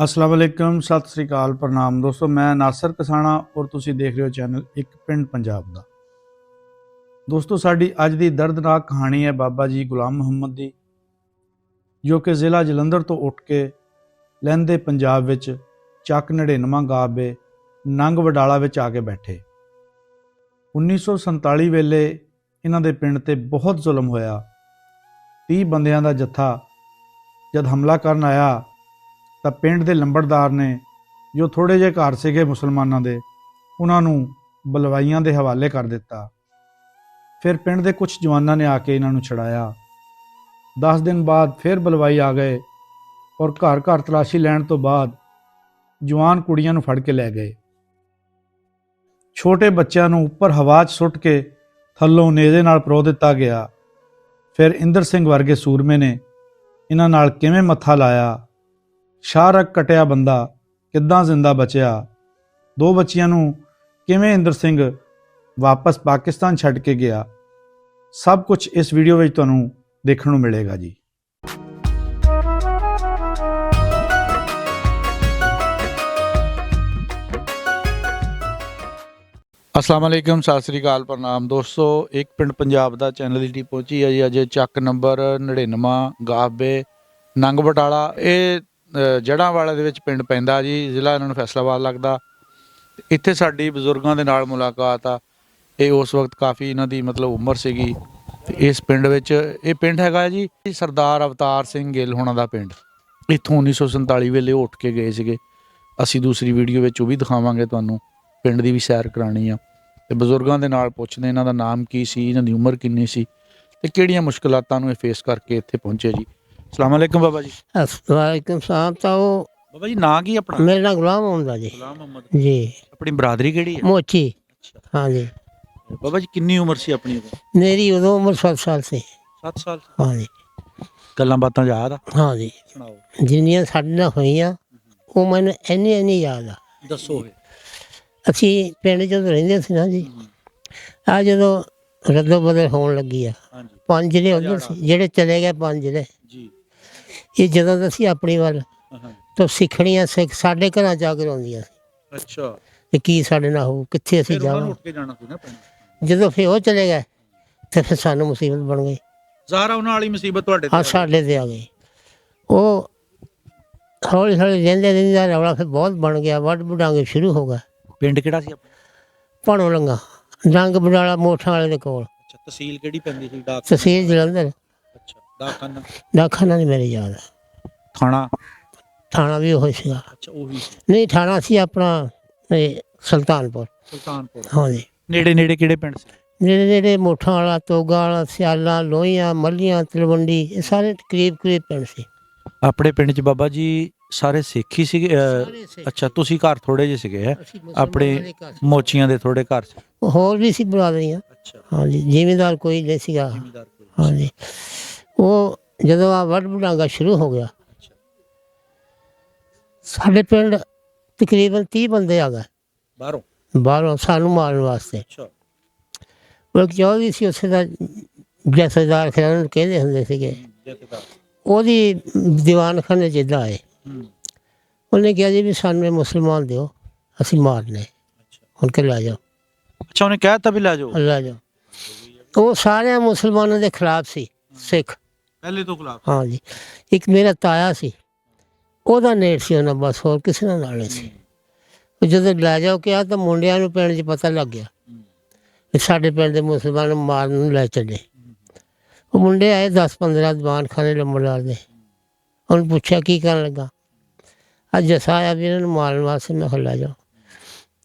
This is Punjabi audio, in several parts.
अस्सलाम वालेकुम सत श्री अकाल प्रणाम दोस्तों। मैं नासर कसाना और तुसी देख रहे हो चैनल एक पिंड पंजाब दा। दोस्तों साडी अज दी दर्दनाक कहानी है बाबा जी गुलाम मुहम्मद दी, जो कि जिला जलंधर तो उठ के लहंदे पंजाब विच ਚੱਕ 99 गाबे नंग वडाला विच आके बैठे। 1947 वेले इन्हां दे पिंड ते बहुत जुल्म होया। 30 बंदियां दा जत्था जद हमला करन आया ਤਾਂ ਪਿੰਡ ਦੇ ਲੰਬੜਦਾਰ ਨੇ ਜੋ ਥੋੜੇ ਜਿਹੇ ਘਰ ਸੀਗੇ ਮੁਸਲਮਾਨਾਂ ਦੇ, ਉਹਨਾਂ ਨੂੰ ਬਲਵਾਈਆਂ ਦੇ ਹਵਾਲੇ ਕਰ ਦਿੱਤਾ। ਫਿਰ ਪਿੰਡ ਦੇ ਕੁਝ ਜਵਾਨਾਂ ਨੇ ਆ ਕੇ ਇਹਨਾਂ ਨੂੰ ਛੁਡਾਇਆ। 10 ਦਿਨ ਬਾਅਦ ਫਿਰ ਬਲਵਾਈ ਆ ਗਏ ਔਰ ਘਰ ਘਰ ਤਲਾਸ਼ੀ ਲੈਣ ਤੋਂ ਬਾਅਦ ਜਵਾਨ ਕੁੜੀਆਂ ਨੂੰ ਫੜ ਕੇ ਲੈ ਗਏ। ਛੋਟੇ ਬੱਚਿਆਂ ਨੂੰ ਉੱਪਰ ਹਵਾ 'ਚ ਸੁੱਟ ਕੇ ਥੱਲੋਂ ਨੇਜ਼ੇ ਨਾਲ ਪਰੋ ਦਿੱਤਾ ਗਿਆ। ਫਿਰ ਇੰਦਰ ਸਿੰਘ ਵਰਗੇ ਸੂਰਮੇ ਨੇ ਇਹਨਾਂ ਨਾਲ ਕਿਵੇਂ ਮੱਥਾ ਲਾਇਆ। ਸ਼ਾਹਰਕ ਕਟਿਆ ਬੰਦਾ ਕਿੱਦਾਂ ਜ਼ਿੰਦਾ ਬਚਿਆ। 2 ਬੱਚਿਆਂ ਨੂੰ ਕਿਵੇਂ ਇੰਦਰ ਸਿੰਘ ਵਾਪਸ ਪਾਕਿਸਤਾਨ ਛੱਡ ਕੇ ਗਿਆ, ਸਭ ਕੁਝ ਇਸ ਵੀਡੀਓ ਵਿੱਚ ਤੁਹਾਨੂੰ ਦੇਖਣ ਨੂੰ ਮਿਲੇਗਾ ਜੀ। अस्सलाम वालेकुम सत श्री अकाल प्रणाम दोस्तों। एक पिंड पंजाब ਦਾ ਚੈਨਲ ਦੀ ਟੀਮ ਪਹੁੰਚੀ ਹੈ ਜੀ ਅੱਜ ਚੱਕ ਨੰਬਰ 99 ਗਾਬੇ ਨੰਗ ਬਟਾਲਾ। ਇਹ ਜੜ੍ਹਾਂ ਵਾਲੇ ਦੇ ਵਿੱਚ ਪਿੰਡ ਪੈਂਦਾ ਜੀ, ਜ਼ਿਲ੍ਹਾ ਇਹਨਾਂ ਨੂੰ ਫੈਸਲਾਬਾਦ ਲੱਗਦਾ। ਇੱਥੇ ਸਾਡੀ ਬਜ਼ੁਰਗਾਂ ਦੇ ਨਾਲ ਮੁਲਾਕਾਤ ਆ। ਇਹ ਉਸ ਵਕਤ ਕਾਫੀ ਇਹਨਾਂ ਦੀ ਮਤਲਬ ਉਮਰ ਸੀਗੀ ਤੇ ਇਸ ਪਿੰਡ ਵਿੱਚ ਇਹ ਪਿੰਡ ਹੈਗਾ ਜੀ ਸਰਦਾਰ ਅਵਤਾਰ ਸਿੰਘ ਗਿੱਲ ਹੋਣਾ ਦਾ ਪਿੰਡ। ਇੱਥੋਂ 1947 ਵੇਲੇ ਉੱਠ ਕੇ ਗਏ ਸੀਗੇ। ਅਸੀਂ ਦੂਸਰੀ ਵੀਡੀਓ ਵਿੱਚ ਉਹ ਵੀ ਦਿਖਾਵਾਂਗੇ ਤੁਹਾਨੂੰ, ਪਿੰਡ ਦੀ ਵੀ ਸੈਰ ਕਰਾਉਣੀ ਆ ਤੇ ਬਜ਼ੁਰਗਾਂ ਦੇ ਨਾਲ ਪੁੱਛਦੇ ਇਹਨਾਂ ਦਾ ਨਾਮ ਕੀ ਸੀ, ਇਹਨਾਂ ਦੀ ਉਮਰ ਕਿੰਨੀ ਸੀ ਤੇ ਕਿਹੜੀਆਂ ਮੁਸ਼ਕਲਾਤਾਂ ਨੂੰ ਇਹ ਫੇਸ ਕਰਕੇ ਇੱਥੇ ਪਹੁੰਚੇ ਜੀ। अस्सलाम वालेकुम बाबा जी। वालेकुम सलाम। तो बाबा जी ना की अपना? मेरा नाम गुलाम मोहम्मद जी। गुलाम मोहम्मद जी। अपनी बरादरी केड़ी है? मोची। अच्छा। हाँ जी। बाबा जी कितनी उम्र सी अपनी? मेरी उदो उम्र 7 साल से। 7 साल? हाँ जी। गल्लां बातां याद आ? हाँ जी। सुनाओ। जिन्नियां साडे नाल होईयां ਉਹ ਮੈਨੂੰ ਇੰਨੀ याद ਆ। दसो। ਅਸੀਂ ਪਿੰਡ ਜਦੋਂ ਰਹਿੰਦੇ ਸੀ ਨਾ ਜੀ, ਆ ਜਦੋਂ ਰੱਦੋ ਬਦਲ ਹੋਣ ਲੱਗੀ ਆ, 5 ਜ਼ਿਲ੍ਹੇ ਹੁੰਦੇ ਸੀ ਜਿਹੜੇ ਚਲੇ ਗਏ, 5 ਜ਼ਿਲ੍ਹੇ ਜੀ। ਇਹ ਜਦੋਂ ਅਸੀਂ ਆਪਣੀ ਵੱਲ ਤਾਂ ਸਿੱਖਣੀਆਂ ਸਿੱਖ ਸਾਡੇ ਘਰਾਂ ਜਾ ਕੇ ਆਉਂਦੀਆਂ ਸੀ। ਅੱਛਾ। ਤੇ ਕੀ ਸਾਡੇ ਨਾਲ ਹੋਊ, ਕਿੱਥੇ ਅਸੀਂ ਜਾਵਾਂ। ਉੱਠ ਕੇ ਜਾਣਾ ਸੀ ਨਾ ਪਿੰਡ। ਜਦੋਂ ਫਿਰ ਉਹ ਚਲੇ ਗਏ ਤੇ ਫਿਰ ਸਾਨੂੰ ਮੁਸੀਬਤ ਬਣ ਗਈ। ਜ਼ਾਰਾ ਉਹਨਾਂ ਵਾਲੀ ਮੁਸੀਬਤ ਤੁਹਾਡੇ ਤੇ? ਹਾਂ ਸਾਡੇ ਤੇ ਆ ਗਈ। ਉਹ ਹੌਲੀ ਹੌਲੀ ਰਹਿੰਦੇ ਰੌਲਾ ਫਿਰ ਬਹੁਤ ਬਣ ਗਿਆ, ਵੱਢ ਵਡਾਂਗੇ ਸ਼ੁਰੂ ਹੋ ਗਿਆ। ਪਿੰਡ ਕਿਹੜਾ ਸੀ ਆਪਣਾ? ਭਾਣੋ ਲੰਗਾ ਡੰਗ ਬਡਾਲਾ ਮੋਠਾਂ ਵਾਲੇ ਦੇ ਕੋਲ। ਅੱਛਾ। ਤਹਿਸੀਲ ਕਿਹੜੀ ਪੈਂਦੀ ਸੀ? ਡਾਕ? ਤਹਿਸੀਲ ਜਲੰਧਰ। ਅੱਛਾ। ਡਾਕਖਾਨਾ? ਡਾਕਖਾਨਾ ਨਹੀਂ ਮੇਰੇ ਯਾਦ। ਥਾਣਾ? ਥਾਣਾ ਵੀ ਉਹ ਸੀਗਾ। ਅੱਛਾ ਉਹੀ। ਨਹੀਂ ਥਾਣਾ ਸੀ ਆਪਣਾ ਇਹ ਸੁਲਤਾਨਪੁਰ। ਸੁਲਤਾਨਪੁਰ। ਹਾਂ ਜੀ। ਨੇੜੇ ਨੇੜੇ ਕਿਹੜੇ ਪਿੰਡ ਸੀ? ਨੇੜੇ ਨੇੜੇ ਮੋਠਾਂ ਵਾਲਾ, ਤੋਗਾ ਵਾਲਾ, ਸਿਆਲਾਂ, ਲੋਹੀਆਂ, ਮੱਲੀਆਂ, ਤਲਵੰਡੀ, ਇਹ ਸਾਰੇ ਕਰੀਬ ਪਿੰਡ ਸੀ। ਆਪਣੇ ਪਿੰਡ 'ਚ ਬਾਬਾ ਜੀ ਸਾਰੇ ਸਿੱਖ ਹੀ ਸੀਗੇ? ਅੱਛਾ। ਤੁਸੀਂ ਘਰ ਥੋੜੇ ਜਿਹੇ ਸੀਗੇ ਹੈ ਆਪਣੇ ਮੋਚੀਆਂ ਦੇ ਥੋੜੇ ਘਰ ਸੀ? ਹੋਰ ਵੀ ਸੀ ਬਰਾਦਰੀਆਂ। ਅੱਛਾ। ਹਾਂ ਜੀ। ਜ਼ਿਮੀਂਦਾਰ ਕੋਈ ਨਹੀਂ ਸੀਗਾ। ਹਾਂ ਜੀ। ਉਹ ਜਦੋਂ ਆ ਵੱਢ ਵਡਾਂਗਾ ਸ਼ੁਰੂ ਹੋ ਗਿਆ, ਸਾਡੇ ਪਿੰਡ ਤਕਰੀਬਨ 30 ਬੰਦੇ ਆ ਗਏ ਬਾਹਰੋਂ ਸਾਨੂੰ ਮਾਰਨ ਵਾਸਤੇ। ਅੱਛਾ। ਉਹ ਚੌਧਰੀ ਸੀ ਉੱਥੇ ਦਾ ਜਥੇਦਾਰ, ਖਿਆਲ ਨੂੰ ਕਹਿੰਦੇ ਹੁੰਦੇ ਸੀਗੇ। ਉਹਦੀ ਦੀਵਾਨਖਾਨੇ ਜਿੱਦਾਂ ਆਏ, ਉਹਨੇ ਕਿਹਾ ਜੀ ਵੀ ਸਾਨੂੰ ਇਹ ਮੁਸਲਮਾਨ ਦਿਓ, ਅਸੀਂ ਮਾਰਨੇ, ਹੁਣ ਕੇ ਲੈ ਜਾਓ। ਅੱਛਾ। ਉਹਨੇ ਕਹਿ ਦਿੱਤਾ ਵੀ ਲੈ ਜਾਓ? ਲੈ ਜਾਓ। ਉਹ ਸਾਰਿਆਂ ਮੁਸਲਮਾਨਾਂ ਦੇ ਖਿਲਾਫ ਸੀ, ਸਿੱਖ ਪਹਿਲੇ ਤੋਂ ਖਿਲਾਫ? ਹਾਂ ਜੀ। ਇੱਕ ਮੇਰਾ ਤਾਇਆ ਸੀ, ਉਹਦਾ ਨੇੜ ਸੀ ਉਹਨਾਂ, ਬਸ ਹੋਰ ਕਿਸੇ ਨਾਲ ਨਹੀਂ ਸੀ। ਜਦੋਂ ਲੈ ਜਾਓ ਕਿਹਾ ਤਾਂ ਮੁੰਡਿਆਂ ਨੂੰ ਪਿੰਡ 'ਚ ਪਤਾ ਲੱਗ ਗਿਆ ਵੀ ਸਾਡੇ ਪਿੰਡ ਦੇ ਮੁਸਲਮਾਨ ਮਾਰਨ ਨੂੰ ਲੈ ਚੱਲੇ। ਉਹ ਮੁੰਡੇ ਆਏ 10-15 ਦੀਵਾਨਖਾਨੇ ਲੰਬੜਦਾਰ ਦੇ। ਉਹਨੂੰ ਪੁੱਛਿਆ ਕੀ ਕਰਨ ਲੱਗਾ? ਅੱਜ ਜੱਸਾ ਆਇਆ ਵੀ ਇਹਨਾਂ ਨੂੰ ਮਾਰਨ ਵਾਸਤੇ। ਮੈਂ ਕਿਹਾ ਲੈ ਜਾਓ।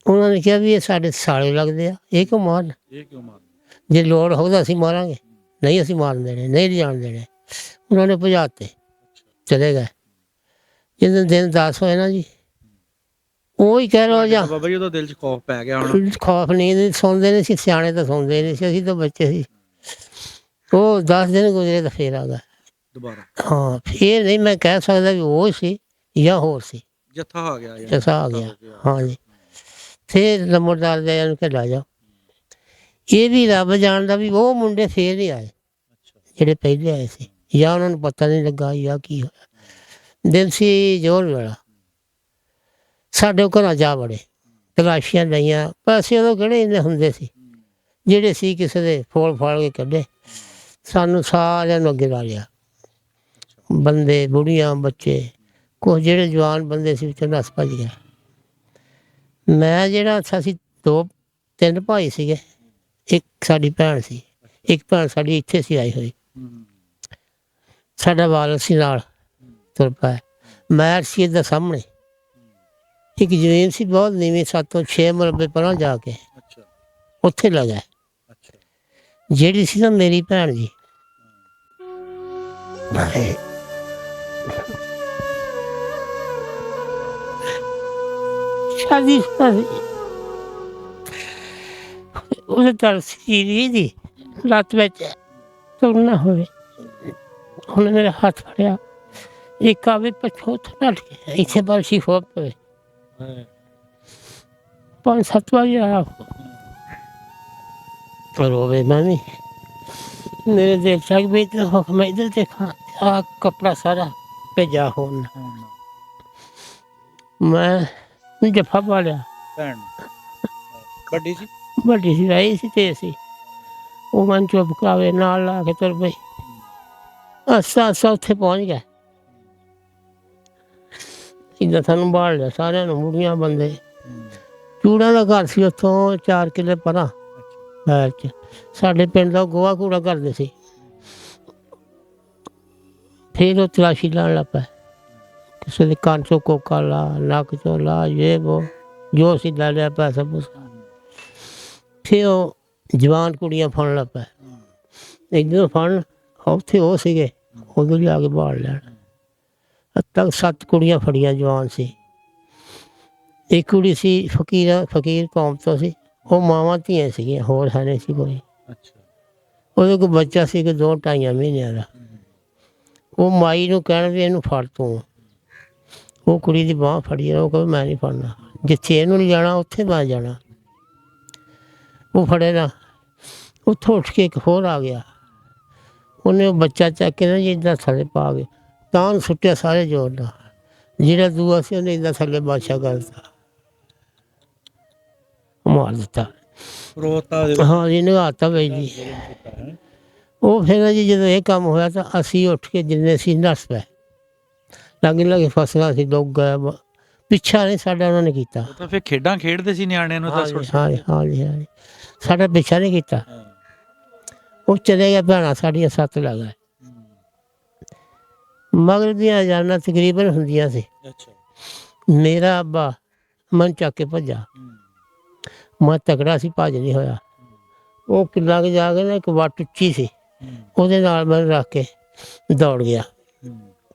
ਉਹਨਾਂ ਨੇ ਕਿਹਾ ਵੀ ਇਹ ਸਾਡੇ ਸਾਲੇ ਲੱਗਦੇ ਆ, ਇਹ ਕਿਉਂ ਮਾਰਨ? ਜੇ ਲੋੜ ਹੋਊ ਤਾਂ ਅਸੀਂ ਮਾਰਾਂਗੇ, ਨਹੀਂ ਅਸੀਂ ਮਾਰਨ ਦੇਣੇ, ਨਹੀਂ ਜਾਣ ਦੇਣੇ। ਉਹਨਾਂ ਨੇ ਭਜਾਤੇ, ਚਲੇ ਗਏ। ਜਦੋਂ ਦਿਨ 10 ਹੋਏ ਨਾ ਜੀ, ਉਹ ਹੀ ਕਹਿ ਲਓ ਜਾਂ ਬਾਬਾ ਜੀ ਉਹਦਾ ਦਿਲ 'ਚ ਖੌਫ ਪੈ ਗਿਆ ਹੁਣ? ਖੌਫ ਨਹੀਂ, ਸੌਂਦੇ ਨਹੀਂ ਸੀ, ਸਿਆਣੇ ਤਾਂ ਸੌਂਦੇ ਨਹੀਂ ਸੀ, ਅਸੀਂ ਤਾਂ ਬੱਚੇ ਸੀ। ਉਹ 10 ਦਿਨ ਗੁਜ਼ਰੇ ਤਾਂ ਫੇਰ ਆ ਗਿਆ ਦੁਬਾਰਾ। ਹਾਂ। ਫੇਰ ਨਹੀਂ ਮੈਂ ਕਹਿ ਸਕਦਾ ਵੀ ਉਹ ਸੀ ਜਾਂ ਹੋਰ ਸੀ। ਜੱਥਾ ਆ ਗਿਆ? ਜੱਥਾ ਆ ਗਿਆ। ਹਾਂ ਜੀ। ਫੇਰ ਲੰਬੜਦਾਰ ਦੇ ਨੂੰ ਕਿ ਲੈ ਜਾਓ। ਇਹ ਵੀ ਰੱਬ ਜਾਣਦਾ ਵੀ ਉਹ ਮੁੰਡੇ ਫੇਰ ਨਹੀਂ ਆਏ ਜਿਹੜੇ ਪਹਿਲੇ ਆਏ ਸੀ, ਜਾਂ ਉਹਨਾਂ ਨੂੰ ਪਤਾ ਨਹੀਂ ਲੱਗਾ ਜਾਂ ਕੀ ਹੋਇਆ। ਦਿਨ ਸੀ ਜੋਰ ਵਾਲਾ। ਸਾਡੇ ਘਰਾਂ ਜਾ ਵੜੇ, ਤਲਾਸ਼ੀਆਂ ਲਈਆਂ। ਪੈਸੇ ਉਦੋਂ ਕਿਹੜੇ ਇੰਨੇ ਹੁੰਦੇ ਸੀ, ਜਿਹੜੇ ਸੀ ਕਿਸੇ ਦੇ ਫੋਲ ਫਾਲ ਕੇ ਕੱਢੇ। ਸਾਨੂੰ ਸਾਰਿਆਂ ਨੂੰ ਅੱਗੇ ਲਾ ਲਿਆ, ਬੰਦੇ ਬੁੜੀਆਂ ਬੱਚੇ, ਕੁਛ ਜਿਹੜੇ ਜਵਾਨ ਬੰਦੇ ਸੀ ਵਿੱਚੋਂ ਨੱਸ ਭੱਜ ਗਿਆ। ਮੈਂ ਜਿਹੜਾ ਅਸੀਂ 2-3 ਭਾਈ ਸੀਗੇ, ਇੱਕ ਸਾਡੀ ਭੈਣ ਸੀ, ਇੱਕ ਭੈਣ ਸਾਡੀ ਇੱਥੇ ਸੀ ਆਈ ਹੋਈ। ਸਾਡਾ ਵਾਲਦ ਸੀ ਨਾਲ ਤੁਰ ਪਿਆ। ਮੈਂ ਸੀ ਇਹਦਾ ਸਾਹਮਣੇ ਇੱਕ ਜ਼ਮੀਨ ਸੀ ਬਹੁਤ ਨੀਵੀਂ, 7 ਤੋਂ 6 ਮੁਰੱਬੇ ਪਰਾਂ ਜਾ ਕੇ ਉੱਥੇ ਲੱਗਾ। ਜਿਹੜੀ ਸੀ ਨਾ ਮੇਰੀ ਭੈਣ ਜੀ, ਸ਼ਾਦੀ ਉਹਦੇ ਤਲ ਸੀ ਦੀ ਲੱਤ ਵਿੱਚ ਤੁਰਨਾ ਹੋਵੇ। ਉਹਨੇ ਮੇਰਾ ਹੱਥ ਫੜਿਆ, ਇੱਕ ਆਵੇ ਪਛੋਤ ਨੱਠ ਗਿਆ, ਇੱਥੇ ਬਰਸ਼ੀ ਹੋ ਪਵੇ। 5-7 ਵਾਰੀ ਆਇਆ रोवे मामी मेरे देख तक भी इतना हुक्म है, इधर देखा कपड़ा सारा भेजा हो। मैं जफा पा लिया, बड़ी सी आई सी ते सी वो मन चुप करावे नाल ला के तुर पई। आस्ता आस्ता उत्थे पहुंच गया, इधर सानू बाल लिया सारियां नूं, बुढ़ियां बंदे। चूड़ा का घर सी उत्थों 4 किले परां शहर च। साडे पिंड दा गोहा कूड़ा करदे सी। फिर वो तलाशी लान लग पए, किसी दे कंन चों कोका ला, नक चों ला, ये वो जो सी लै लिया पैसा पूसा। फिर वो जवान कुड़ियां फड़न लग पए, इधर फड़न उत्थे वो सीगे, उधर ही आके बाल लैन। तक 7 कुड़ियां फड़ियां जवान सी। एक कुड़ी सी फकीर कौम तो सी, वो मावां धीआं सीगियां, होर है नहीं सी कोई। ਉਹਦੇ ਕੋਲ ਬੱਚਾ ਸੀ ਕਿ 2-2.5 ਮਹੀਨਿਆਂ ਦਾ। ਉਹ ਮਾਈ ਨੂੰ ਕਹਿਣ ਵੀ ਇਹਨੂੰ ਫੜ ਤੂੰ। ਉਹ ਕੁੜੀ ਦੀ ਬਾਂਹ ਫੜੀ, ਉਹ ਕਹੇ ਮੈਂ ਨਹੀਂ ਫੜਨਾ, ਜਿੱਥੇ ਇਹਨੂੰ ਨਹੀਂ ਜਾਣਾ ਉੱਥੇ ਮੈਂ ਜਾਣਾ। ਉਹ ਫੜੇ ਨਾ, ਉੱਥੋਂ ਉੱਠ ਕੇ ਇੱਕ ਹੋਰ ਆ ਗਿਆ, ਉਹਨੇ ਉਹ ਬੱਚਾ ਚੱਕ ਕੇ ਨਾ ਜੀ ਇੱਦਾਂ ਥੱਲੇ ਪਾ ਕੇ ਤਾਂ ਉਹਨੂੰ ਸੁੱਟਿਆ ਸਾਰੇ ਜ਼ੋਰ ਨਾਲ। ਜਿਹੜਾ ਦੂਆ ਸੀ ਉਹਨੇ ਇੱਦਾਂ ਥੱਲੇ ਬਾਦਸ਼ਾਹ ਕਰ ਦਿੱਤਾ, ਮਾਰ ਦਿੱਤਾ। ਹਾਂ ਜੀ, ਨਗਾਤਾ ਬਈ ਜੀ। ਉਹ ਫਿਰ ਜੀ ਜਦੋਂ ਇਹ ਕੰਮ ਹੋਇਆ ਤਾਂ ਅਸੀਂ ਉੱਠ ਕੇ ਜਿੰਨੇ ਸੀ ਨੱਸ ਪਏ। ਲਾਗੇ ਲਾਗੇ ਫਸਲਾਂ ਸੀ, ਡੁੱਬ ਗਏ, ਪਿੱਛਾ ਨਹੀਂ ਸਾਡਾ ਉਹਨਾਂ ਨੇ ਕੀਤਾ। ਤਾਂ ਫਿਰ ਖੇਡਾਂ ਖੇਡਦੇ ਸੀ ਨਿਆਣਿਆਂ ਨੂੰ ਤਾਂ ਹਾਂ ਜੀ, ਸਾਡਾ ਪਿੱਛਾ ਨਹੀਂ ਕੀਤਾ। ਉਹ ਚਲੇ ਗਿਆ, ਭੈਣਾਂ ਸਾਡੀਆਂ 7 ਲੱਗ ਗਏ। ਮਗਰ ਦੀਆਂ ਜਾਨਾਂ ਤਕਰੀਬਨ ਹੁੰਦੀਆਂ ਸੀ। ਮੇਰਾ ਅੱਬਾ ਮਨ ਚੱਕ ਕੇ ਭੱਜਾ, ਮੈਂ ਤਕੜਾ ਸੀ, ਭੱਜ ਨਹੀਂ ਹੋਇਆ। ਉਹ ਕਿੱਲਾ ਕੇ ਜਾ ਕੇ ਨਾ ਇੱਕ ਵੱਟ ਉੱਚੀ ਸੀ, ਉਹਦੇ ਨਾਲ ਮੈਨੂੰ ਰੱਖ ਕੇ ਦੌੜ ਗਿਆ।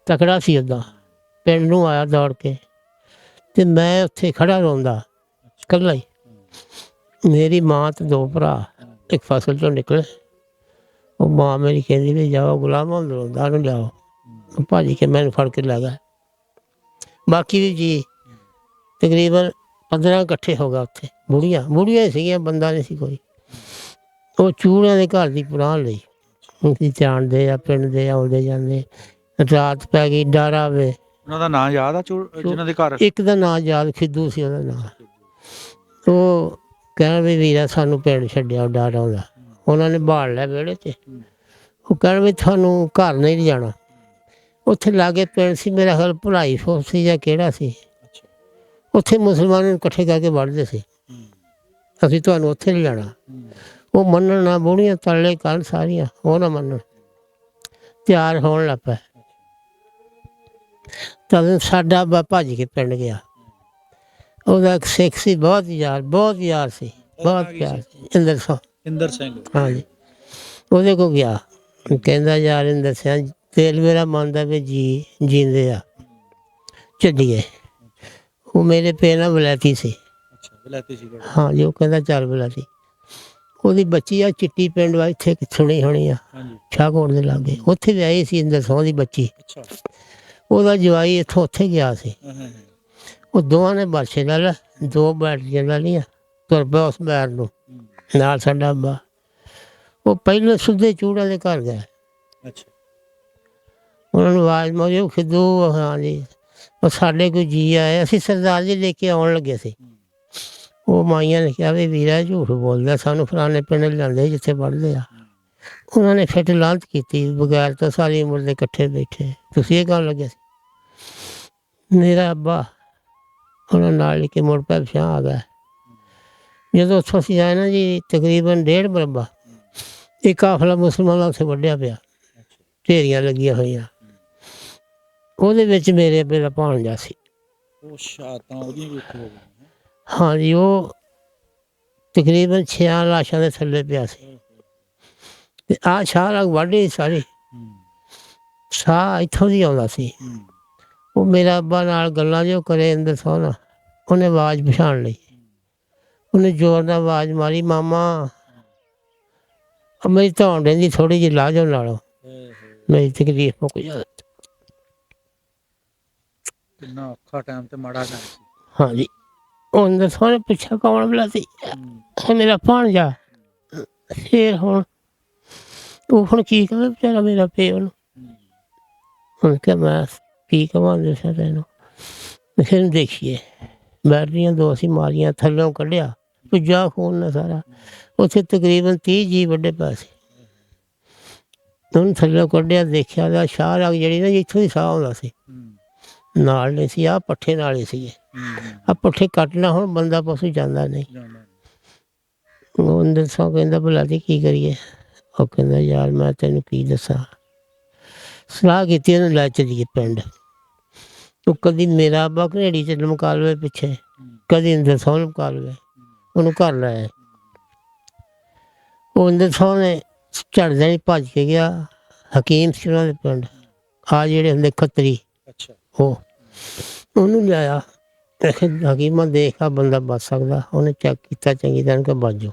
ਤਕੜਾ ਸੀ ਉੱਦਾਂ। ਪਿੰਡ ਨੂੰ ਆਇਆ ਦੌੜ ਕੇ, ਅਤੇ ਮੈਂ ਉੱਥੇ ਖੜ੍ਹਾ ਰੋਂਦਾ ਇਕੱਲਾ ਹੀ। ਮੇਰੀ ਮਾਂ ਅਤੇ 2 ਭਰਾ ਇੱਕ ਫਸਲ 'ਚੋਂ ਨਿਕਲੇ। ਉਹ ਮਾਂ ਮੇਰੀ ਕਹਿੰਦੀ ਵੀ ਜਾਓ ਗੁਲਾਮ ਅੰਦਰ ਰੋਂਦਾ ਉਹਨੂੰ ਲਿਆਓ। ਭੱਜ ਕੇ ਮੈਨੂੰ ਫੜ ਕੇ ਲੈ ਗਿਆ। ਬਾਕੀ ਵੀ ਜੀ ਤਕਰੀਬਨ 15 ਇਕੱਠੇ ਹੋ ਗਿਆ ਉੱਥੇ। ਬੁੜੀਆਂ ਹੀ ਸੀਗੀਆਂ, ਬੰਦਾ ਨਹੀਂ ਸੀ ਕੋਈ। ਉਹ ਚੂੜਿਆਂ ਦੇ ਘਰ ਦੀ ਪਨਾਹ ਲਈ, ਅਸੀਂ ਜਾਣਦੇ ਆ, ਪਿੰਡ ਦੇ ਆਉਂਦੇ ਜਾਂਦੇ। ਰਾਤ ਪੈ ਗਈ, ਡਰ ਆਵੇ। ਉਹਨਾਂ ਦਾ ਨਾਂ ਯਾਦ ਆ ਜਿਹਨਾਂ ਦੇ ਘਰ? ਇੱਕ ਦਾ ਨਾਂ ਯਾਦ, ਖਿੱਦੂ ਸੀ ਉਹਦਾ ਨਾਂ। ਉਹ ਕਹਿਣ ਵੀ ਵੀਰਾ ਸਾਨੂੰ ਪਿੰਡ ਛੱਡਿਆ, ਡਰ ਆਉਂਦਾ। ਉਹਨਾਂ ਨੇ ਬਾਲ ਲਿਆ ਵਿਹੜੇ 'ਚ। ਉਹ ਕਹਿਣ ਵੀ ਤੁਹਾਨੂੰ ਘਰ ਨਹੀਂ ਜਾਣਾ। ਉੱਥੇ ਲਾਗੇ ਪਿੰਡ ਸੀ, ਮੇਰਾ ਖਿਆਲ ਭਲਾਈ ਫੋਰ ਸੀ ਜਾਂ ਕਿਹੜਾ ਸੀ। ਉੱਥੇ ਮੁਸਲਮਾਨਾਂ ਨੂੰ ਇਕੱਠੇ ਕਰਕੇ ਵੜਦੇ ਸੀ, ਅਸੀਂ ਤੁਹਾਨੂੰ ਉੱਥੇ ਨਹੀਂ ਜਾਣਾ। ਉਹ ਮੰਨਣ ਨਾ, ਬੁੜੀਆਂ ਤਲੇ ਕਰਨ ਸਾਰੀਆਂ, ਉਹ ਨਾ ਮੰਨਣ। ਤਿਆਰ ਹੋਣ ਲੱਗ ਪਏ। ਤਦ ਸਾਡਾ ਅੱਬਾ ਭੱਜ ਕੇ ਪਿੰਡ ਗਿਆ। ਉਹਦਾ ਇੱਕ ਸਿੱਖ ਸੀ, ਬਹੁਤ ਯਾਰ ਸੀ, ਬਹੁਤ ਪਿਆਰ ਸੀ, ਇੰਦਰ ਸਿੰਘ। ਹਾਂਜੀ, ਉਹਦੇ ਕੋਲ ਗਿਆ। ਕਹਿੰਦਾ ਯਾਰ ਇੰਦਰ ਸਿੰਘ, ਤੇਲ ਮੇਰਾ ਮੰਨਦਾ ਵੀ ਜੀਂਦੇ ਆ, ਚੱਲੀਏ। ਉਹ ਮੇਰੇ ਪੇ ਨਾਲ ਵਲੈਤੀ ਸੀ। ਹਾਂ ਜੀ, ਉਹ ਕਹਿੰਦਾ ਚੱਲ ਵਲੈਤੀ। ਉਹਦੀ ਬੱਚੀ ਆ ਚਿੱਟੀ, ਪਿੰਡ ਵਾ ਇੱਥੇ ਸੁਣੀ ਹੋਣੀ ਆ, ਸ਼ਾਹਕੋਟ ਦੇ ਲਾਗੇ। ਉੱਥੇ ਵਿਆਹੀ ਸੀ ਇੰਦਰ ਸਿੰਘ ਦੀ ਬੱਚੀ। ਉਹਦਾ ਜਵਾਈ ਇੱਥੋਂ ਉੱਥੇ ਗਿਆ ਸੀ। ਉਹ ਦੋਵਾਂ ਨੇ ਬਰਛੇ ਲੈ ਲਿਆ, 2 ਬੈਟਰੀਆਂ ਲੈ ਲਈਆਂ, ਤੁਰ ਪਿਆ ਉਸ ਬੈਰ ਨੂੰ ਨਾਲ ਸਾਡਾ ਅੱਬਾ। ਉਹ ਪਹਿਲੇ ਸਿੱਧੇ ਚੂੜਾਂ ਦੇ ਘਰ ਗਿਆ। ਉਹਨਾਂ ਨੂੰ ਆਵਾਜ਼ ਮਾਰੀ, ਉਹ ਖਿੱਦੂ। ਹਾਂ ਜੀ, ਉਹ ਸਾਡੇ ਕੋਈ ਜੀ ਆਏ, ਅਸੀਂ ਸਰਦਾਰ ਜੀ ਲੈ ਕੇ ਆਉਣ ਲੱਗੇ ਸੀ। ਉਹ ਮਾਈਆਂ ਨੇ ਕਿਹਾ ਵੀ ਵੀਰਾ ਝੂਠ ਬੋਲਦਾ, ਸਾਨੂੰ ਫਲਾਣੇ ਪਿੰਡ ਲਿਆਂਦੇ ਜਿੱਥੇ ਪੜ੍ਹਦੇ ਆ। ਉਹਨਾਂ ਨੇ ਫਿਰ ਲਾਂਤ ਕੀਤੀ, ਬਗੈਰ ਤੋਂ ਸਾਰੀ ਉਮਰ ਦੇ ਇਕੱਠੇ ਬੈਠੇ, ਤੁਸੀਂ ਇਹ ਕਰਨ ਲੱਗੇ ਸੀ। ਮੇਰਾ ਅੱਬਾ ਉਹਨਾਂ ਨਾਲ ਲੈ ਕੇ ਮੁੜ ਪਿਆ, ਪਿਛਾਂ ਆ ਗਿਆ। ਜਦੋਂ ਉੱਥੋਂ ਅਸੀਂ ਆਏ ਨਾ ਜੀ, ਤਕਰੀਬਨ 1.5 ਮਰਬਾ ਇਹ ਕਾਫਲਾ ਮੁਸਲਮਾਨਾਂ ਉੱਥੇ ਵੱਢਿਆ ਪਿਆ, ਢੇਰੀਆਂ ਲੱਗੀਆਂ ਹੋਈਆਂ। ਉਹਦੇ ਵਿੱਚ ਮੇਰੇ ਮੇਰਾ ਭਾਣਜਾ ਸੀ। ਹਾਂਜੀ, ਉਹ ਤਕਰੀਬਨ 6 ਲਾਸ਼ਾਂ ਦੇ ਥੱਲੇ ਪਿਆ ਸੀ। ਤੇ ਆਹ ਸ਼ਾਹ ਰਗ ਵਾਢੀ ਸਾਰੀ, ਸਾਹ ਇੱਥੋਂ ਦੀ ਆਉਂਦਾ ਸੀ। ਉਹ ਮੇਰਾ ਅੱਬਾ ਨਾਲ ਗੱਲਾਂ ਜੋ ਕਰੇ ਅੰਦਰ ਸੋਹਣਾ, ਉਹਨੇ ਆਵਾਜ਼ ਪਛਾਣ ਲਈ। ਉਹਨੇ ਜ਼ੋਰ ਨਾਲ ਆਵਾਜ਼ ਮਾਰੀ, ਮਾਮਾ ਮੇਰੀ ਧੌਣ ਰਹਿੰਦੀ ਥੋੜ੍ਹੀ ਜਿਹੀ ਲਾਹ ਜਾਓ ਨਾਲੋਂ, ਮੇਰੀ ਤਕਲੀਫ ਮੁੱਕ ਜਾਵੇ। ਕਿੰਨਾ ਔਖਾ ਟਾਈਮ ਤੇ ਮਾੜਾ ਟਾਈਮ ਸੀ। ਹਾਂਜੀ, ਉਹ ਅੰਦਰ ਸੋਹਣੇ ਪੁੱਛਿਆ ਕੌਣ ਬਲਾ ਸੀ, ਮੇਰਾ ਭਾਣਜਾ। ਫਿਰ ਹੁਣ ਉਹ ਹੁਣ ਕੀ ਕਹੇ ਵਿਚਾਰਾ ਮੇਰਾ ਪਿਓ ਨੂੰ। ਹੁਣ ਕਿਹਾ ਮੈਂ ਕੀ ਕਹਾਂ ਦੱਸਿਆ ਤੈਨੂੰ। ਫਿਰ ਦੇਖੀਏ ਬੈਟਰੀਆਂ 2 ਅਸੀਂ ਮਾਰੀਆਂ, ਥੱਲੋਂ ਕੱਢਿਆ, ਪੁੱਜਾ ਖੂਨ ਨਾ ਸਾਰਾ। ਉੱਥੇ ਤਕਰੀਬਨ 30 ਜੀ ਵੱਡੇ ਪਏ ਸੀ। ਉਹਨੂੰ ਥੱਲੋਂ ਕੱਢਿਆ, ਦੇਖਿਆ ਤਾਂ ਸ਼ਾਹ ਰਗ ਜਿਹੜੀ ਨਾ ਇੱਥੋਂ ਹੀ ਸਾਹ ਆਉਂਦਾ ਸੀ, ਨਾਲ ਨਹੀਂ ਸੀ। ਆਹ ਪੱਠੇ ਨਾਲ ਹੀ ਸੀਗੇ। ਆਹ ਪੱਠੇ ਕੱਟਣਾ ਹੁਣ ਬੰਦਾ ਪਸ਼ੂ ਜਾਂਦਾ ਨਹੀਂ। ਉਹ ਅੰਦਰ ਸੌ ਕਹਿੰਦਾ ਭਲਾ ਦੀ ਕੀ ਕਰੀਏ। ਉਹ ਕਹਿੰਦਾ ਯਾਰ ਮੈਂ ਤੈਨੂੰ ਕੀ ਦੱਸਾਂ। ਸਲਾਹ ਕੀਤੀ, ਉਹਨੂੰ ਲੈ ਚੱਲੀਏ ਪਿੰਡ। ਉਹ ਕਦੀ ਮੇਰਾ ਅੱਬਾ ਘਨੇੜੀ 'ਚ ਲਮਕਾ ਲਵੇ ਪਿੱਛੇ, ਕਦੀ ਅੰਦਰ ਸੌ ਲਮਕਾ ਲਵੇ, ਉਹਨੂੰ ਘਰ ਲੈ ਆਏ। ਉਹ ਅੰਦਰ ਸੌ ਨੇ ਝੜਦਿਆਂ ਹੀ ਭੱਜ ਕੇ ਗਿਆ ਹਕੀਮ ਸੀ ਉਹਨਾਂ ਦੇ ਪਿੰਡ, ਆਹ ਜਿਹੜੇ ਹੁੰਦੇ ਖੱਤਰੀ, ਉਹਨੂੰ ਲਿਆਇਆ। ਹਕੀਮਾਂ ਦੇਖ ਆ ਬੰਦਾ ਬਚ ਸਕਦਾ। ਉਹਨੇ ਚੈੱਕ ਕੀਤਾ ਚੰਗੀ ਤਰ੍ਹਾਂ ਕਿ ਬਾਜੋ,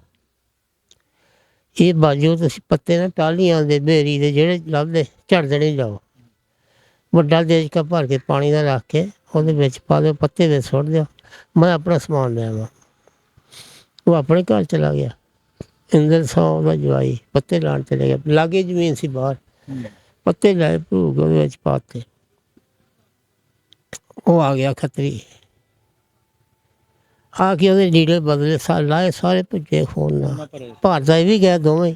ਇਹ ਬਾਜੋ ਤੁਸੀਂ ਪੱਤੇ ਨਾ ਟਾਹਲੀਆਂ ਦੇ ਬੇਰੀ ਦੇ ਜਿਹੜੇ ਲੱਭਦੇ ਝੜਦੇ ਨਹੀਂ ਜਾਓ। ਵੱਡਾ ਦੇਜਕਾ ਭਰ ਕੇ ਪਾਣੀ ਦਾ ਰੱਖ ਕੇ ਉਹਦੇ ਵਿੱਚ ਪਾ ਦਿਓ, ਪੱਤੇ ਵਿੱਚ ਸੁੱਟ ਦਿਓ, ਮੈਂ ਆਪਣਾ ਸਮਾਨ ਲੈ ਆਵਾਂ। ਉਹ ਆਪਣੇ ਘਰ ਚਲਾ ਗਿਆ। ਇੰਦਰ ਸੌ ਦਾ ਜਵਾਈ ਪੱਤੇ ਲਾਉਣ ਚਲੇ ਗਿਆ, ਲਾਗੇ ਜ਼ਮੀਨ ਸੀ ਬਾਹਰ, ਪੱਤੇ ਲੈ ਭੂਗ ਉਹਦੇ ਵਿੱਚ ਪਾਤੇ। ਉਹ ਆ ਗਿਆ ਖੱਤਰੀ, ਆ ਕੇ ਉਹਦੇ ਲੀੜੇ ਬਦਲੇ ਲਾਏ, ਸਾਰੇ ਭੁੱਜੇ ਖੂਨ ਨਾਲ। ਭਾਰਦਾ ਇਹ ਵੀ ਗਿਆ ਦੋਵੇਂ,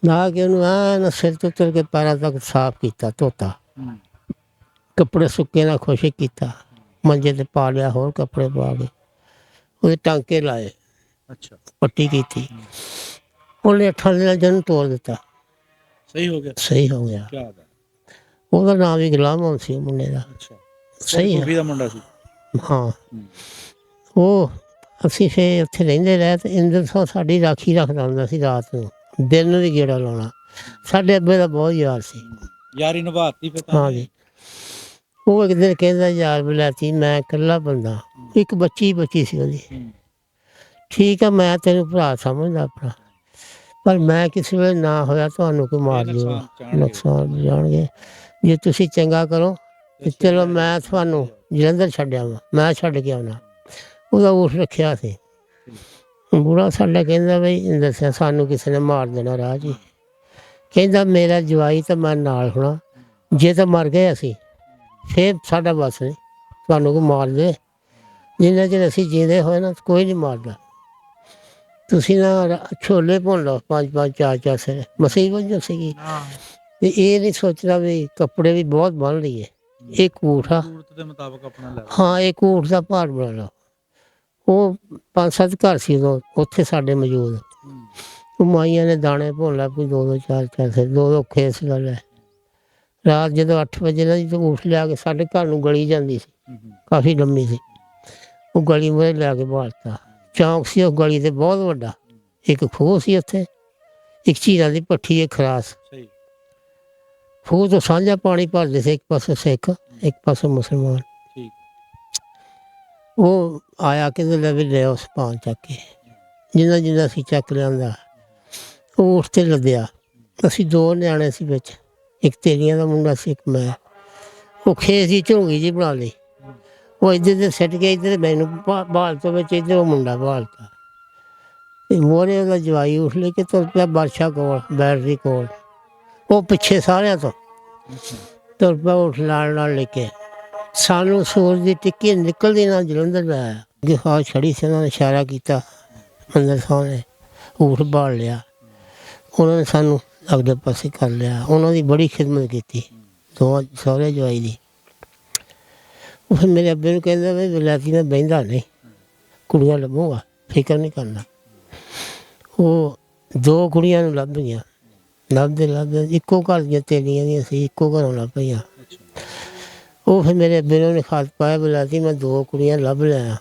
ਲਾ ਕੇ ਉਹਨੂੰ ਐਨ ਸਿਰ ਤੋਂ ਉਤਰ ਕੇ ਪੈਰਾਂ ਤੱਕ ਸਾਫ਼ ਕੀਤਾ, ਧੋਤਾ, ਕੱਪੜੇ ਸੁੱਕੇ ਨਾਲ ਖੁਸ਼ਕ ਕੀਤਾ, ਮੰਜੇ 'ਤੇ ਪਾ ਲਿਆ, ਹੋਰ ਕੱਪੜੇ ਪਾ ਕੇ ਉਹਦੇ ਟਾਂਕੇ ਲਾਏ, ਪੱਟੀ ਕੀਤੀ। ਉਹਨੇ 8 ਦਿਨਾਂ 'ਚ ਉਹਨੂੰ ਤੋੜ ਦਿੱਤਾ। ਸਹੀ ਹੋ ਗਿਆ। ਸਹੀ ਹੋ ਗਿਆ। ਉਹਦਾ ਨਾਮ ਵੀ ਗੁਲਾਮ ਸੀ, ਮੁੰਡੇ ਦਾ। ਸਹੀ ਹੈ ਮੁੰਡਾ ਸੀ। ਹਾਂ, ਉਹ ਅਸੀਂ ਫਿਰ ਉੱਥੇ ਰਹਿੰਦੇ ਰਹੇ ਅਤੇ ਇੰਦਰ ਸੌ ਸਾਡੀ ਰਾਖੀ ਰੱਖਦਾ ਹੁੰਦਾ ਸੀ ਰਾਤ ਨੂੰ, ਦਿਨ ਨੂੰ ਵੀ ਗੇੜਾ ਲਾਉਣਾ। ਸਾਡੇ ਅੱਬੇ ਦਾ ਬਹੁਤ ਯਾਰ ਸੀ, ਯਾਰੀ ਨਿਭਾਤੀ ਫਿਰ। ਹਾਂਜੀ, ਉਹ ਇੱਕ ਦਿਨ ਕਹਿੰਦਾ ਯਾਰ ਬਲੈਤੀ ਮੈਂ ਇਕੱਲਾ ਬੰਦਾ, ਇੱਕ ਬੱਚੀ ਸੀ ਉਹਦੀ। ਠੀਕ ਆ, ਮੈਂ ਤੈਨੂੰ ਭਰਾ ਸਮਝਦਾ ਆਪਣਾ, ਪਰ ਮੈਂ ਕਿਸੇ ਵੇਲੇ ਨਾ ਹੋਇਆ ਤੁਹਾਨੂੰ ਕੋਈ ਮਾਰ ਦੂਗਾ, ਨੁਕਸਾਨ ਜਾਣਗੇ। ਜੇ ਤੁਸੀਂ ਚੰਗਾ ਕਰੋ ਤੇ ਚਲੋ ਮੈਂ ਤੁਹਾਨੂੰ ਜਲੰਧਰ ਛੱਡਿਆ ਵਾ, ਮੈਂ ਛੱਡ ਕੇ ਆਉਣਾ। ਉਹਦਾ ਊਠ ਰੱਖਿਆ ਸੀ। ਬੁੜਾ ਸਾਡਾ ਕਹਿੰਦਾ ਬਈ ਦੱਸਿਆ ਸਾਨੂੰ ਕਿਸੇ ਨੇ ਮਾਰ ਦੇਣਾ ਰਾਹ 'ਚ। ਕਹਿੰਦਾ ਮੇਰਾ ਜਵਾਈ ਤਾਂ ਮੈਂ ਨਾਲ ਹੋਣਾ, ਜੇ ਤਾਂ ਮਰ ਗਏ ਅਸੀਂ ਫਿਰ ਸਾਡਾ ਬਸ ਨਹੀਂ, ਤੁਹਾਨੂੰ ਕੋਈ ਮਾਰ ਦੇ। ਜਿੰਨਾ ਚਿਰ ਅਸੀਂ ਜੀਂਦੇ ਹੋਏ ਨਾ ਕੋਈ ਨਹੀਂ ਮਾਰਦਾ। ਤੁਸੀਂ ਨਾ ਛੋਲੇ ਭੁੰਨ ਲਓ 5-5 4-4 ਸਿਰ, ਮੁਸੀਬਤ ਸੀਗੀ। ਤੇ ਇਹ ਨਹੀਂ ਸੋਚਦਾ ਵੀ ਕੱਪੜੇ ਵੀ ਬਹੁਤ ਬੰਨ ਲਈਏ, ਇੱਕ ਊਠ ਆ, ਹਾਂ ਇੱਕ ਊਠ ਦਾ ਭਾਰ ਬਣਾ ਲਓ। ਉਹ 5-7 ਘਰ ਸੀ ਉਦੋਂ ਉੱਥੇ ਸਾਡੇ ਮੌਜੂਦ। ਉਹ ਮਾਈਆਂ ਨੇ ਦਾਣੇ ਭੁੰਨ ਲਾ, ਕੋਈ 2-2 4-4 ਸਿਰ, 2-2 ਖੇਸ ਗੱਲ ਹੈ। ਰਾਤ ਜਦੋਂ 8 ਵਜੇ ਨਾ ਜਦੋਂ ਊਠ ਲਿਆ ਕੇ ਸਾਡੇ ਘਰ ਨੂੰ ਗਲੀ ਜਾਂਦੀ ਸੀ, ਕਾਫੀ ਲੰਮੀ ਸੀ, ਉਹ ਗਲੀ ਮੂਹਰੇ ਲਿਆ ਕੇ ਬਾਲਤਾ। ਚੌਂਕ ਸੀ ਉਹ ਗਲੀ ਤੇ ਬਹੁਤ ਵੱਡਾ, ਇੱਕ ਖੂਹ ਸੀ ਉੱਥੇ, ਇੱਕ ਝੀਰਾਂ ਦੀ ਭੱਠੀ, ਇੱਕ ਖਰਾਸ। ਖੂਹ ਤੋਂ ਸਾਂਝਾ ਪਾਣੀ ਭਰਦੇ ਸੀ, ਇੱਕ ਪਾਸੇ ਸਿੱਖ ਇੱਕ ਪਾਸੇ ਮੁਸਲਮਾਨ। ਉਹ ਆਇਆ ਕਹਿੰਦੇ ਲੈ ਵੀ ਲਿਆਓ ਸਮਾਨ ਚੱਕ ਕੇ, ਜਿੰਨਾ ਜਿੰਨਾ ਅਸੀਂ ਚੱਕ ਲਿਆਂਦਾ। ਉਹ ਊਠ 'ਤੇ ਲੱਦਿਆ। ਅਸੀਂ 2 ਨਿਆਣੇ ਸੀ ਵਿੱਚ, ਇੱਕ ਤੇਰੀਆਂ ਦਾ ਮੁੰਡਾ ਸੀ, ਇੱਕ ਮੈਂ। ਉਹ ਖੇਸ ਦੀ ਝੋਂਗੀ ਜਿਹੀ ਬਣਾ ਲਈ, ਉਹ ਇੱਧਰ ਦੇ ਸਿੱਟ ਕੇ ਇੱਧਰ ਮੈਨੂੰ ਬਾਲ ਤੋਂ ਵਿੱਚ, ਇੱਧਰ ਉਹ ਮੁੰਡਾ ਬਾਲਤਾ। ਅਤੇ ਮੋਹਰੇ ਉਹਦਾ ਜਵਾਈ ਊਠ ਲੈ ਕੇ ਤੁਰ ਪਿਆ ਬਾਦਸ਼ਾਹ ਕੋਲ, ਬੈਟਰੀ ਕੋਲ। ਉਹ ਪਿੱਛੇ ਸਾਰਿਆਂ ਤੋਂ ਤੁਰ ਪਿਆ ਊਠ ਨਾਲ ਲੈ ਕੇ। ਸਾਨੂੰ ਸੂਰ ਦੀ ਟਿੱਕੀ ਨਿਕਲਦੀ ਨਾ ਜਲੰਧਰ ਲਾਇਆ ਅੱਗੇ ਹਾਂ ਛੜੀ ਸੀ ਉਹਨਾਂ ਨੇ ਇਸ਼ਾਰਾ ਕੀਤਾ ਅੰਦਰ ਸਾਹਮਣੇ ਊਠ ਬਾਲ ਲਿਆ ਉਹਨਾਂ ਨੇ ਸਾਨੂੰ ਅਗਲੇ ਪਾਸੇ ਕਰ ਲਿਆ ਉਹਨਾਂ ਦੀ ਬੜੀ ਖਿਦਮਤ ਕੀਤੀ ਦੋ ਸਹੁਰੇ ਜਵਾਈ ਦੀ ਉਹ ਫਿਰ ਮੇਰੇ ਅੱਬੇ ਨੂੰ ਕਹਿੰਦਾ ਵੀ ਵਿਲਾਇਤੀ ਮੈਂ ਬਹਿੰਦਾ ਨਹੀਂ ਕੁੜੀਆਂ ਲੱਭੂਗਾ ਫਿਕਰ ਨਹੀਂ ਕਰਨਾ ਉਹ ਦੋ ਕੁੜੀਆਂ ਨੂੰ ਲੱਭ ਗਈਆਂ ਲੱਭਦੇ ਇੱਕੋ ਘਰ ਦੀਆਂ ਤੇਲੀਆਂ ਦੀਆਂ ਸੀ ਇੱਕੋ ਘਰੋਂ ਲੱਭ ਪਈਆਂ ਉਹ ਫਿਰ ਮੇਰੇ ਅੱਬੇ ਨੇ ਉਹਨੇ ਖਾਤ ਪਾਇਆ ਵਿਲਾਇਤੀ ਮੈਂ ਦੋ ਕੁੜੀਆਂ ਲੱਭ ਲਿਆ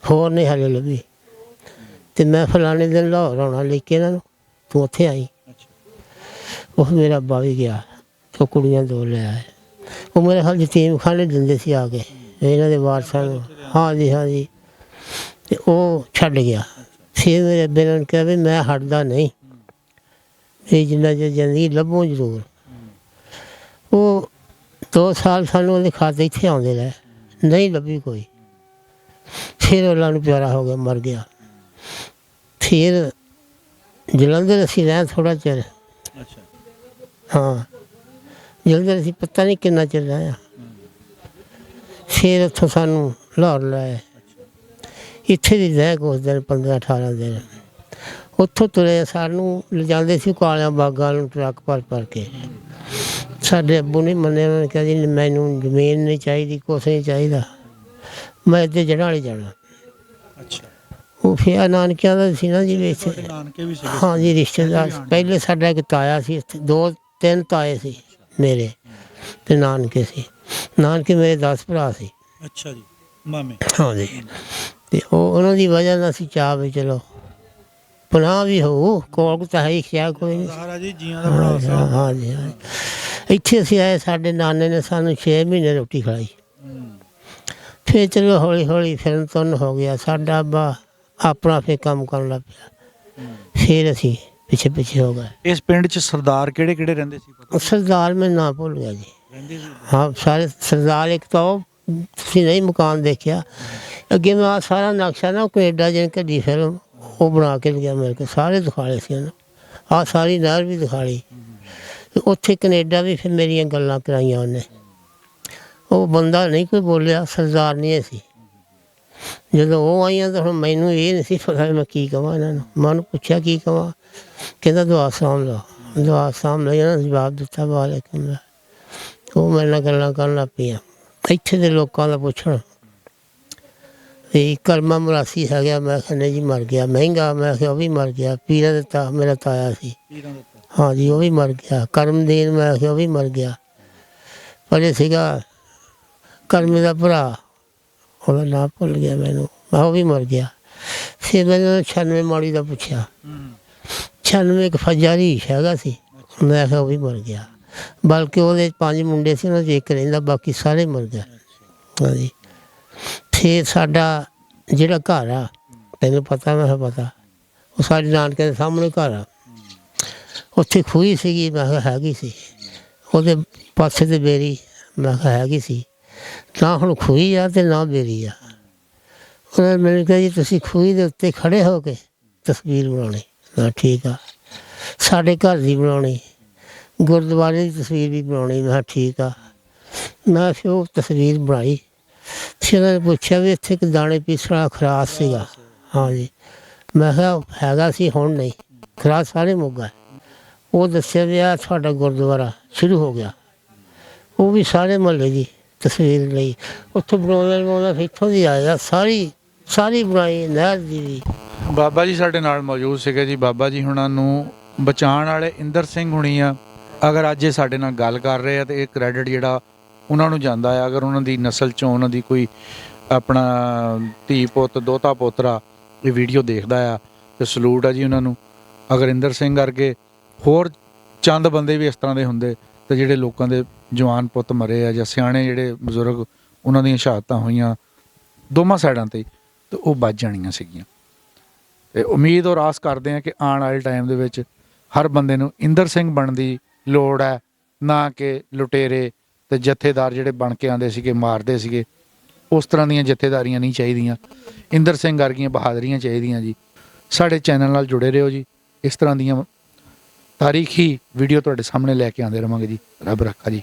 ਹੋਰ ਨਹੀਂ ਹਾਲੇ ਲੱਭੀ ਅਤੇ ਮੈਂ ਫਲਾਣੇ ਦਿਨ ਲਾਹੌਰ ਆਉਣਾ ਲੈ ਕੇ ਇਹਨਾਂ ਨੂੰ ਤੂੰ ਉੱਥੇ ਆਈ ਉਹ ਮੇਰਾ ਅੱਬਾ ਵੀ ਗਿਆ ਉਹ ਕੁੜੀਆਂ ਦੋ ਲੈ ਆਏ ਉਹ ਮੇਰੇ ਖਿਆਲ ਯਤੀਮਖਾਨੇ ਦਿੰਦੇ ਸੀ ਆ ਕੇ ਇਹਨਾਂ ਦੇ ਵਾਰਸਾਂ ਨੂੰ ਹਾਂਜੀ ਅਤੇ ਉਹ ਛੱਡ ਗਿਆ ਫਿਰ ਮੇਰੇ ਅੱਬੇ ਨੇ ਕਿਹਾ ਵੀ ਮੈਂ ਹਟਦਾ ਨਹੀਂ ਇਹ ਜਿੰਨਾ ਚਿਰ ਜ਼ਿੰਦਗੀ ਲੱਭੋ ਜ਼ਰੂਰ ਉਹ 2 ਸਾਲ ਸਾਨੂੰ ਉਹਦੇ ਖਾਤੇ ਇੱਥੇ ਆਉਂਦੇ ਰਹੇ ਨਹੀਂ ਲੱਭੀ ਕੋਈ ਫਿਰ ਉਹਨਾਂ ਨੂੰ ਪਿਆਰਾ ਹੋ ਗਿਆ ਮਰ ਗਿਆ ਫਿਰ ਜਲੰਧਰ ਅਸੀਂ ਰਹੇ ਥੋੜ੍ਹਾ ਚਿਰ ਹਾਂ ਜਲੰਧਰ ਅਸੀਂ ਪਤਾ ਨਹੀਂ ਕਿੰਨਾ ਚਿਰ ਰਹੇ ਫਿਰ ਉੱਥੋਂ ਸਾਨੂੰ ਲਾਹੌਰ ਲਾਇਆ ਇੱਥੇ ਵੀ ਰਹਿ ਕੁਛ ਦਿਨ 15-18 ਦਿਨ ਉੱਥੋਂ ਤੁਰੇ ਸਾਨੂੰ ਲਿਜਾਂਦੇ ਸੀ ਕਾਲਿਆਂ ਬਾਗਾਂ ਨੂੰ ਟਰੱਕ ਭਰ ਕੇ ਸਾਡੇ ਅੱਬੂ ਨਹੀਂ ਮੰਨੇ ਉਹਨਾਂ ਨੇ ਕਿਹਾ ਜੀ ਮੈਨੂੰ ਜ਼ਮੀਨ ਨਹੀਂ ਚਾਹੀਦੀ ਕੁਛ ਨਹੀਂ ਚਾਹੀਦਾ ਮੈਂ ਇੱਥੇ ਜੜ੍ਹਾਂ ਵਾਲੀ ਜਾਣਾ ਉਹ ਫਿਰ ਨਾਨਕਿਆਂ ਦਾ ਸੀ ਨਾ ਜੀ ਵਿੱਚ ਹਾਂ ਜੀ ਰਿਸ਼ਤੇਦਾਰ ਪਹਿਲੇ ਸਾਡਾ ਇੱਕ ਤਾਇਆ ਸੀ ਇੱਥੇ 2-3 ਤਾਏ ਸੀ ਮੇਰੇ ਅਤੇ ਨਾਨਕੇ ਸੀ ਨਾਨਕੇ ਮੇਰੇ 10 ਭਰਾ ਸੀ ਅੱਛਾ ਜੀ ਮਾਮੇ ਹਾਂ ਜੀ ਅਤੇ ਉਹਨਾਂ ਦੀ ਵਜ੍ਹਾ ਨਾਲ ਅਸੀਂ ਚਾਹ ਵੀ ਚਲੋ ਪਨਾਹ ਵੀ ਹੋਊ ਕੋਲ ਤਾਂ ਹੈ ਹੀ ਖਿਆ ਕੋਈ ਨਹੀਂ ਹਾਂ ਜੀ ਇੱਥੇ ਅਸੀਂ ਆਏ ਸਾਡੇ ਨਾਨੇ ਨੇ ਸਾਨੂੰ 6 ਮਹੀਨੇ ਰੋਟੀ ਖਿਲਾਈ ਫਿਰ ਚਲੋ ਹੌਲੀ ਹੌਲੀ ਫਿਰਨ ਤੁਰਨ ਹੋ ਗਿਆ ਸਾਡਾ ਅੱਬਾ ਆਪਣਾ ਫਿਰ ਕੰਮ ਕਰਨ ਲੱਗ ਪਿਆ ਫਿਰ ਅਸੀਂ ਪਿੱਛੇ ਹੋ ਗਏ ਇਸ ਪਿੰਡ 'ਚ ਸਰਦਾਰ ਕਿਹੜੇ ਕਿਹੜੇ ਰਹਿੰਦੇ ਸੀ ਸਰਦਾਰ ਮੈਂ ਨਾਂ ਭੁੱਲ ਗਿਆ ਜੀ ਹਾਂ ਸਾਰੇ ਸਰਦਾਰ ਇੱਕ ਤਾਂ ਉਹ ਤੁਸੀਂ ਨਹੀਂ ਮਕਾਨ ਦੇਖਿਆ ਅੱਗੇ ਮੈਂ ਆਹ ਸਾਰਾ ਨਕਸ਼ਾ ਨਾ ਕੈਨੇਡਾ ਜਿਹਨੇ ਕੱਢੀ ਫਿਲਮ ਉਹ ਬਣਾ ਕੇ ਲਿਆ ਮੇਰੇ ਕੋਲ ਸਾਰੇ ਦਿਖਾਲੇ ਸੀ ਉਹਨੂੰ ਆਹ ਸਾਰੀ ਨਹਿਰ ਵੀ ਦਿਖਾਲੀ ਉੱਥੇ ਕੈਨੇਡਾ ਵੀ ਫਿਰ ਮੇਰੀਆਂ ਗੱਲਾਂ ਕਰਾਈਆਂ ਉਹਨੇ ਉਹ ਬੰਦਾ ਨਹੀਂ ਕੋਈ ਬੋਲਿਆ ਸਰਦਾਰ ਨਹੀਂ ਸੀ ਜਦੋਂ ਉਹ ਆਈਆਂ ਤਾਂ ਹੁਣ ਮੈਨੂੰ ਇਹ ਨਹੀਂ ਸੀ ਪਤਾ ਮੈਂ ਕੀ ਕਹਾਂ ਇਹਨਾਂ ਨੂੰ ਮੈਂ ਉਹਨੂੰ ਪੁੱਛਿਆ ਕੀ ਕਹਾਂ ਕਹਿੰਦਾ ਦੁਆ ਸਾਂਭ ਲਓ ਇਹਨਾਂ ਨੇ ਜਵਾਬ ਦਿੱਤਾ ਵਾਲੇਕੁਮ ਉਹ ਮੇਰੇ ਨਾਲ ਗੱਲਾਂ ਕਰਨ ਲੱਗ ਪਈਆਂ ਇੱਥੇ ਦੇ ਲੋਕਾਂ ਦਾ ਪੁੱਛਣ ਵੀ ਕਰਮਾ ਮੁਰਾਸੀ ਹੈਗਾ ਮੈਂ ਕਿਹਾ ਨਹੀਂ ਜੀ ਮਰ ਗਿਆ ਮਹਿੰਗਾ ਮੈਂ ਕਿਹਾ ਉਹ ਵੀ ਮਰ ਗਿਆ ਪੀਰਾਂ ਦਿੱਤਾ ਮੇਰਾ ਤਾਇਆ ਸੀ ਹਾਂ ਜੀ ਉਹ ਵੀ ਮਰ ਗਿਆ ਕਰਮਦੀਨ ਮੈਂ ਕਿਹਾ ਉਹ ਵੀ ਮਰ ਗਿਆ ਪਰ ਇਹ ਸੀਗਾ ਕਰਮੇ ਦਾ ਭਰਾ ਉਹਦਾ ਨਾਂ ਭੁੱਲ ਗਿਆ ਮੈਨੂੰ ਮੈਂ ਉਹ ਵੀ ਮਰ ਗਿਆ ਫਿਰ ਮੈਨੂੰ 96 ਮਾੜੀ ਦਾ ਪੁੱਛਿਆ 96 ਇੱਕ ਫੱਜਾ ਰੀਸ਼ ਹੈਗਾ ਸੀ ਮੈਂ ਕਿਹਾ ਉਹ ਵੀ ਮਰ ਗਿਆ ਬਲਕਿ ਉਹਦੇ 5 ਮੁੰਡੇ ਸੀ ਉਹਨਾਂ 'ਚ ਇੱਕ ਰਹਿੰਦਾ ਬਾਕੀ ਸਾਰੇ ਮਰ ਗਏ ਹਾਂਜੀ ਫਿਰ ਸਾਡਾ ਜਿਹੜਾ ਘਰ ਆ ਤੈਨੂੰ ਪਤਾ ਮੈਂ ਕਿਹਾ ਪਤਾ ਉਹ ਸਾਡੇ ਨਾਨਕੇ ਦੇ ਸਾਹਮਣੇ ਘਰ ਆ ਉੱਥੇ ਖੂਹੀ ਸੀਗੀ ਮੈਂ ਕਿਹਾ ਹੈਗੀ ਸੀ ਉਹਦੇ ਪਾਸੇ 'ਤੇ ਬੇਰੀ ਮੈਂ ਕਿਹਾ ਹੈਗੀ ਸੀ ਨਾ ਹੁਣ ਖੂਹੀ ਆ ਅਤੇ ਨਾ ਬੇਰੀ ਆ ਉਹਨਾਂ ਨੇ ਮੈਨੂੰ ਕਿਹਾ ਜੀ ਤੁਸੀਂ ਖੂਹੀ ਦੇ ਉੱਤੇ ਖੜ੍ਹੇ ਹੋ ਕੇ ਤਸਵੀਰ ਬਣਾਉਣੀ ਮੈਂ ਠੀਕ ਆ ਸਾਡੇ ਘਰ ਦੀ ਬਣਾਉਣੀ ਗੁਰਦੁਆਰੇ ਦੀ ਤਸਵੀਰ ਵੀ ਬਣਾਉਣੀ ਮੈਂ ਠੀਕ ਆ ਮੈਂ ਫਿਰ ਉਹ ਤਸਵੀਰ ਬਣਾਈ ਫਿਰ ਉਹਨਾਂ ਨੇ ਪੁੱਛਿਆ ਵੀ ਇੱਥੇ ਇੱਕ ਦਾਣੇ ਪੀਸਣ ਵਾਲਾ ਖਰਾਸ ਸੀਗਾ ਹਾਂ ਜੀ ਮੈਂ ਕਿਹਾ ਹੈਗਾ ਸੀ ਹੁਣ ਨਹੀਂ ਖਰਾਸ ਸਾਰੇ ਮੁੱਕ ਗਏ ਉਹ ਦੱਸਿਆ ਵੀ ਆ ਤੁਹਾਡਾ ਗੁਰਦੁਆਰਾ ਸ਼ੁਰੂ ਹੋ ਗਿਆ ਉਹ ਵੀ ਸਾਰੇ ਮੁਹੱਲੇ ਦੀ ਤਸਵੀਰ ਲਈ ਉੱਥੋਂ ਬਣਾਉਂਦਾ ਫਿਰ ਇੱਥੋਂ ਦੀ ਆਇਆ ਸਾਰੀ ਬਣਾਈ ਨਹਿਰ ਦੀ ਵੀ ਬਾਬਾ ਜੀ ਸਾਡੇ ਨਾਲ ਮੌਜੂਦ ਸੀਗੇ ਜੀ ਬਾਬਾ ਜੀ ਹੁਣਾਂ ਨੂੰ ਬਚਾਉਣ ਵਾਲੇ ਇੰਦਰ ਸਿੰਘ ਹੁਣੀ ਆ ਅਗਰ ਅੱਜ ਇਹ ਸਾਡੇ ਨਾਲ ਗੱਲ ਕਰ ਰਹੇ ਆ ਤੇ ਇਹ ਕ੍ਰੈਡਿਟ ਜਿਹੜਾ ਉਹਨਾਂ ਨੂੰ ਜਾਂਦਾ ਆ ਅਗਰ ਉਹਨਾਂ ਦੀ ਨਸਲ 'ਚੋਂ ਉਹਨਾਂ ਦੀ ਕੋਈ ਆਪਣਾ ਧੀ ਪੁੱਤ ਦੋਤਾ ਪੋਤਰਾ ਇਹ ਵੀਡੀਓ ਦੇਖਦਾ ਆ ਤੇ ਸਲੂਟ ਆ ਜੀ ਉਹਨਾਂ ਨੂੰ ਅਗਰ ਇੰਦਰ ਸਿੰਘ ਕਰਕੇ ਹੋਰ ਚੰਦ ਬੰਦੇ ਵੀ ਇਸ ਤਰ੍ਹਾਂ ਦੇ ਹੁੰਦੇ ਤੇ ਜਿਹੜੇ ਲੋਕਾਂ ਦੇ ਜਵਾਨ ਪੁੱਤ ਮਰੇ ਆ ਜਾਂ ਸਿਆਣੇ ਜਿਹੜੇ ਬਜ਼ੁਰਗ ਉਹਨਾਂ ਦੀਆਂ ਸ਼ਹਾਦਤਾਂ ਹੋਈਆਂ ਦੋਵਾਂ ਸਾਈਡਾਂ 'ਤੇ ਤੇ ਉਹ ਬਚ ਜਾਣੀਆਂ ਸੀਗੀਆਂ ਤੇ ਉਮੀਦ ਔਰ ਆਸ ਕਰਦੇ ਹਾਂ ਕਿ ਆਉਣ ਵਾਲੇ ਟਾਈਮ ਦੇ ਵਿੱਚ ਹਰ ਬੰਦੇ ਨੂੰ ਇੰਦਰ ਸਿੰਘ ਬਣਨ ਦੀ ਲੋੜ ਹੈ ਨਾ ਕਿ ਲੁਟੇਰੇ ਤੇ ਜਥੇਦਾਰ ਜਿਹੜੇ ਬਣ ਕੇ ਆਉਂਦੇ ਸੀਗੇ ਮਾਰਦੇ ਸੀਗੇ ਉਸ ਤਰ੍ਹਾਂ ਦੀਆਂ ਜਥੇਦਾਰੀਆਂ ਨਹੀਂ ਚਾਹੀਦੀਆਂ ਇੰਦਰ ਸਿੰਘ ਵਰਗੀਆਂ ਬਹਾਦਰੀਆਂ ਚਾਹੀਦੀਆਂ ਜੀ ਸਾਡੇ ਚੈਨਲ ਨਾਲ ਜੁੜੇ ਰਹੋ ਜੀ ਇਸ ਤਰ੍ਹਾਂ ਦੀਆਂ ਤਾਰੀਖੀ ਵੀਡੀਓ ਤੁਹਾਡੇ ਸਾਹਮਣੇ ਲੈ ਕੇ ਆਉਂਦੇ ਰਹਾਂਗੇ ਜੀ ਰੱਬ ਰੱਖਾ ਜੀ।